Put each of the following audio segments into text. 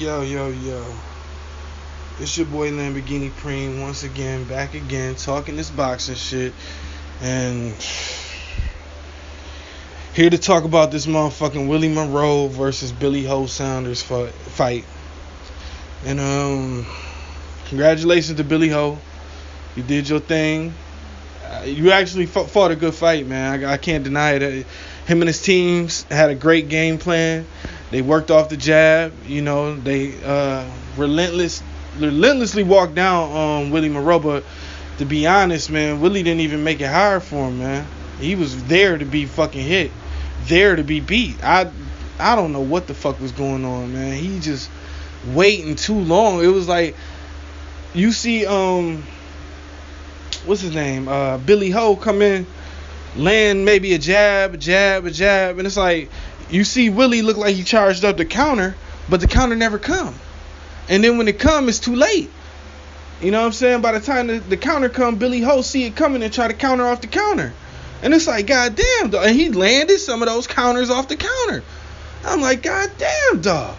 Yo, yo, yo. It's your boy Lamborghini Preem once again, back again, talking this boxing shit. And here to talk about this motherfucking Willie Monroe versus Billy Ho Saunders fight. And congratulations to Billy Ho. You did your thing. You actually fought a good fight, man. I can't deny it. Him and his teams had a great game plan. They worked off the jab. You know, they relentlessly walked down on Willie Monroe. But to be honest, man, Willie didn't even make it hard for him, man. He was there to be fucking hit, there to be beat. I don't know what the fuck was going on, man. He just waiting too long. It was like you see what's his name? Billy Ho come in, land maybe a jab, and it's like you see Willie look like he charged up the counter, but the counter never come. And then when it come, it's too late. You know what I'm saying? By the time the counter come, Billy Ho see it coming and try to counter off the counter. And it's like, goddamn, dog. And he landed some of those counters off the counter. I'm like, goddamn, dog.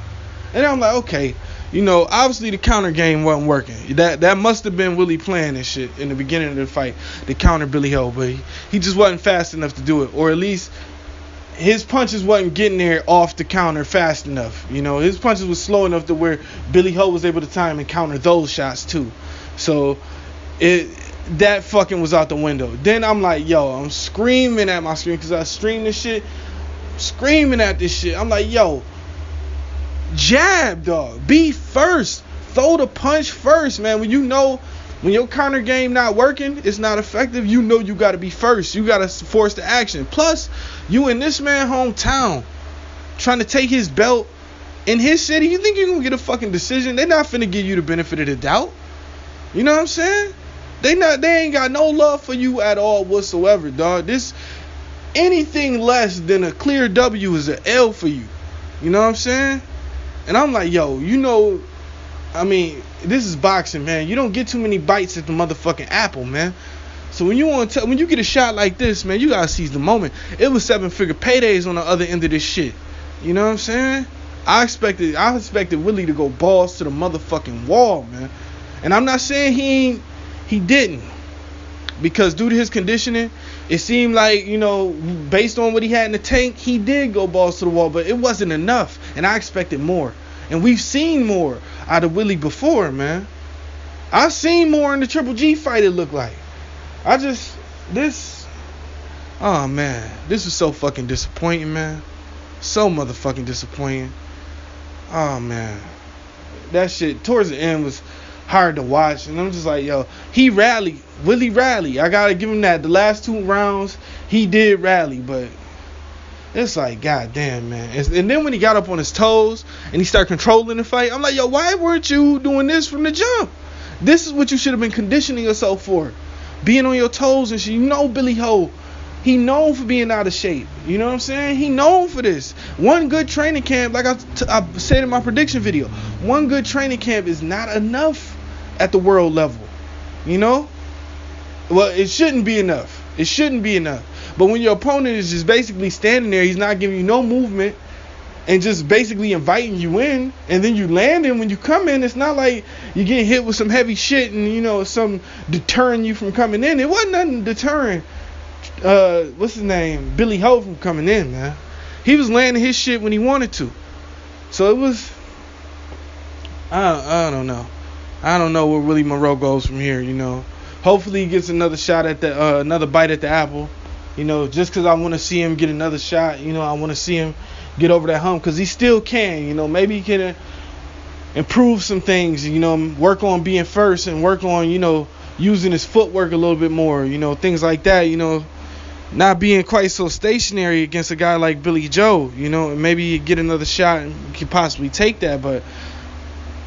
And I'm like, okay, you know, obviously the counter game wasn't working. That must have been Willie playing this shit in the beginning of the fight, to counter Billy Ho. But he just wasn't fast enough to do it. Or at least his punches wasn't getting there off the counter fast enough. You know, his punches was slow enough to where Billy Ho was able to time and counter those shots too. So that fucking was out the window. Then I'm like, yo, I'm screaming at my screen because I streamed this shit. Screaming at this shit. I'm like, yo, jab, dog. Be first. Throw the punch first, man. When your counter game not working, it's not effective, you know you got to be first. You got to force the action. Plus, you in this man hometown trying to take his belt in his city. You think you're going to get a fucking decision? They're not finna give you the benefit of the doubt. You know what I'm saying? They ain't got no love for you at all whatsoever, dog. Anything less than a clear W is an L for you. You know what I'm saying? And I'm like, yo, you know, I mean, this is boxing, man. You don't get too many bites at the motherfucking apple, man. So when you get a shot like this, man, you gotta seize the moment. It was 7-figure paydays on the other end of this shit. You know what I'm saying? I expected Willie to go balls to the motherfucking wall, man. And I'm not saying he didn't, because due to his conditioning, it seemed like, you know, based on what he had in the tank, he did go balls to the wall, but it wasn't enough, and I expected more. And we've seen more out of Willie before, man. I've seen more in the Triple G fight, it looked like. This was so fucking disappointing, man. So motherfucking disappointing. Oh, man. That shit towards the end was hard to watch, and I'm just like, yo, Willie rallied. I gotta give him that. The last 2 rounds, he did rally, but it's like, goddamn, man. And then when he got up on his toes and he started controlling the fight, I'm like, yo, why weren't you doing this from the jump? This is what you should have been conditioning yourself for. Being on your toes and shit. You know Billy Ho, he known for being out of shape. You know what I'm saying? He known for this. One good training camp, like I said in my prediction video, one good training camp is not enough at the world level. You know? Well, it shouldn't be enough. It shouldn't be enough. But when your opponent is just basically standing there, he's not giving you no movement and just basically inviting you in, and then you land in, when you come in, it's not like you get hit with some heavy shit and, you know, some deterring you from coming in. It wasn't nothing deterring what's his name, Billy Ho, from coming in, man. He was landing his shit when he wanted to. So it was, I don't know. I don't know where Willie Monroe goes from here, you know. Hopefully he gets another shot at another bite at the apple. You know, just because I want to see him get another shot, you know, I want to see him get over that hump, because he still can, you know. Maybe he can improve some things, you know, work on being first and work on, you know, using his footwork a little bit more, you know, things like that, you know, not being quite so stationary against a guy like Billy Joe, you know, and maybe get another shot and he could possibly take that. But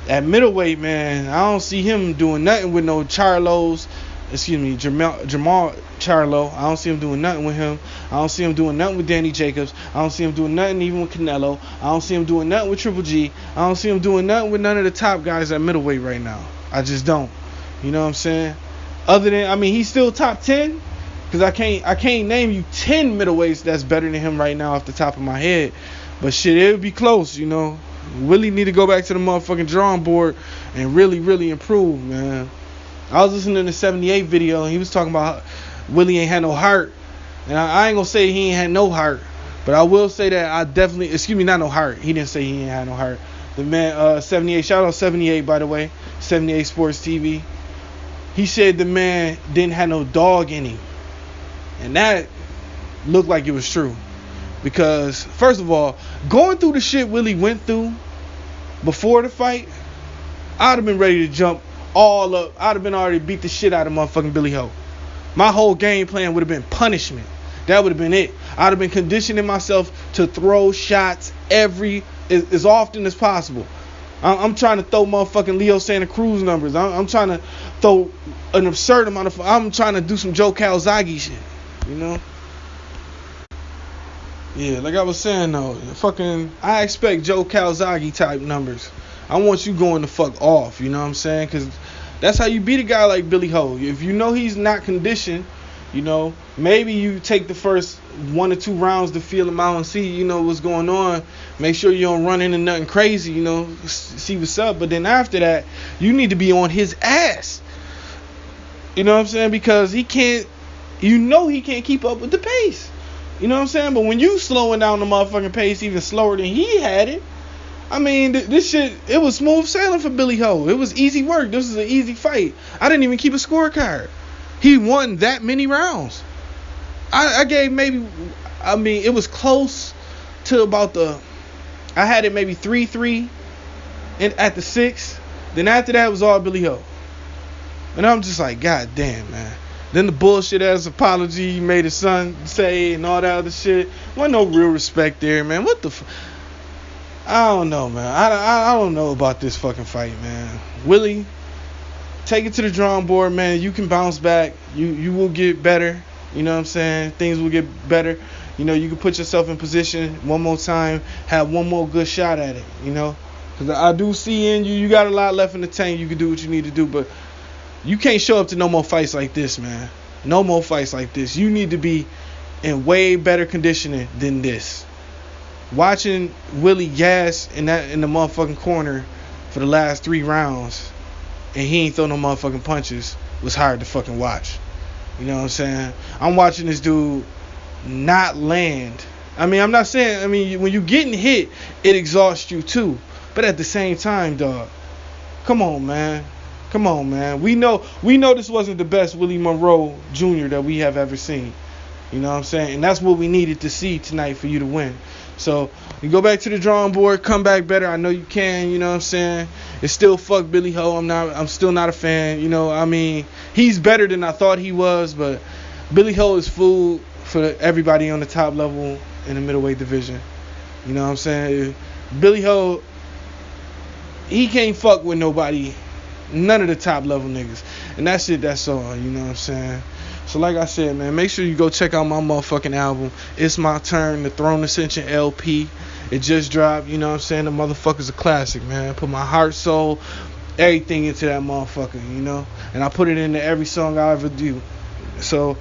at middleweight, man, I don't see him doing nothing with no Jamal Charlo. I don't see him doing nothing with him. I don't see him doing nothing with Danny Jacobs. I don't see him doing nothing even with Canelo. I don't see him doing nothing with Triple G. I don't see him doing nothing with none of the top guys at middleweight right now. I just don't. You know what I'm saying? Other than, I mean, he's still top 10, because I can't name you 10 middleweights that's better than him right now off the top of my head. But shit, it would be close, you know. Willie need to go back to the motherfucking drawing board and really, really improve, man. I was listening to the 78 video and he was talking about Willie ain't had no heart. And I ain't gonna say he ain't had no heart, but I will say that I definitely, not no heart. He didn't say he ain't had no heart. The man, 78, shout out 78 by the way, 78 Sports TV. He said the man didn't have no dog in him. And that looked like it was true. Because, first of all, going through the shit Willie went through before the fight, I'd have been ready to jump all up. I'd have been already beat the shit out of motherfucking Billy Ho. My whole game plan would have been punishment. That would have been it. I'd have been conditioning myself to throw shots as often as possible. I'm trying to throw motherfucking Leo Santa Cruz numbers. I'm trying to throw an absurd amount of. I'm trying to do some Joe Calzaghe shit. You know? Yeah, like I was saying though, I expect Joe Calzaghe type numbers. I want you going the fuck off. You know what I'm saying? Because that's how you beat a guy like Billy Ho. If you know he's not conditioned, you know, maybe you take the first 1 or 2 rounds to feel him out and see, you know, what's going on. Make sure you don't run into nothing crazy, you know, see what's up. But then after that, you need to be on his ass. You know what I'm saying? Because he can't keep up with the pace. You know what I'm saying? But when you slowing down the motherfucking pace even slower than he had it, I mean, this shit, it was smooth sailing for Billy Ho. It was easy work. This was an easy fight. I didn't even keep a scorecard. He won that many rounds. I gave it was close to about I had it maybe 3-3 at the 6th. Then after that, it was all Billy Ho. And I'm just like, God damn, man. Then the bullshit ass apology he made his son say and all that other shit. Wasn't no real respect there, man. What the I don't know, man. I don't know about this fucking fight, man. Willie, take it to the drawing board, man. You can bounce back. You will get better. You know what I'm saying? Things will get better. You know, you can put yourself in position one more time, have one more good shot at it, you know? Because I do see in you got a lot left in the tank. You can do what you need to do, but you can't show up to no more fights like this, man. No more fights like this. You need to be in way better conditioning than this. Watching Willie gas in the motherfucking corner for the last 3 rounds and he ain't throw no motherfucking punches was hard to fucking watch. You know what I'm saying? I'm watching this dude not land. I mean, I'm not saying, when you're getting hit, it exhausts you too. But at the same time, dog, come on, man. Come on, man. We know this wasn't the best Willie Monroe Jr. that we have ever seen. You know what I'm saying? And that's what we needed to see tonight for you to win. So, you go back to the drawing board, come back better. I know you can, you know what I'm saying? It's still fuck Billy Ho. I'm still not a fan. You know, he's better than I thought he was, but Billy Ho is food for everybody on the top level in the middleweight division. You know what I'm saying? Billy Ho, he can't fuck with nobody, none of the top level niggas. And that's it, that's all, you know what I'm saying? So like I said, man, make sure you go check out my motherfucking album. It's My Turn, the Throne Ascension LP. It just dropped, you know what I'm saying? The motherfucker's a classic, man. I put my heart, soul, everything into that motherfucker, you know? And I put it into every song I ever do. So,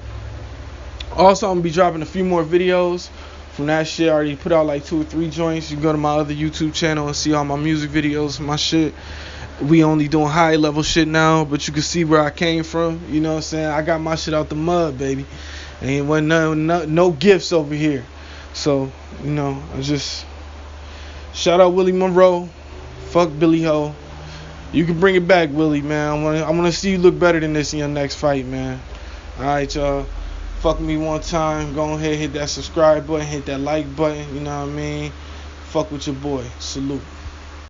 also, I'm going to be dropping a few more videos from that shit. I already put out like 2 or 3 joints. You can go to my other YouTube channel and see all my music videos, my shit. We only doing high level shit now, but you can see where I came from. You know what I'm saying? I got my shit out the mud, baby. Ain't no gifts over here. So, you know, I just shout out Willie Monroe. Fuck Billy Ho. You can bring it back, Willie, man. I wanna see you look better than this in your next fight, man. Alright, y'all. Fuck me one time. Go ahead, hit that subscribe button, hit that like button, you know what I mean? Fuck with your boy. Salute.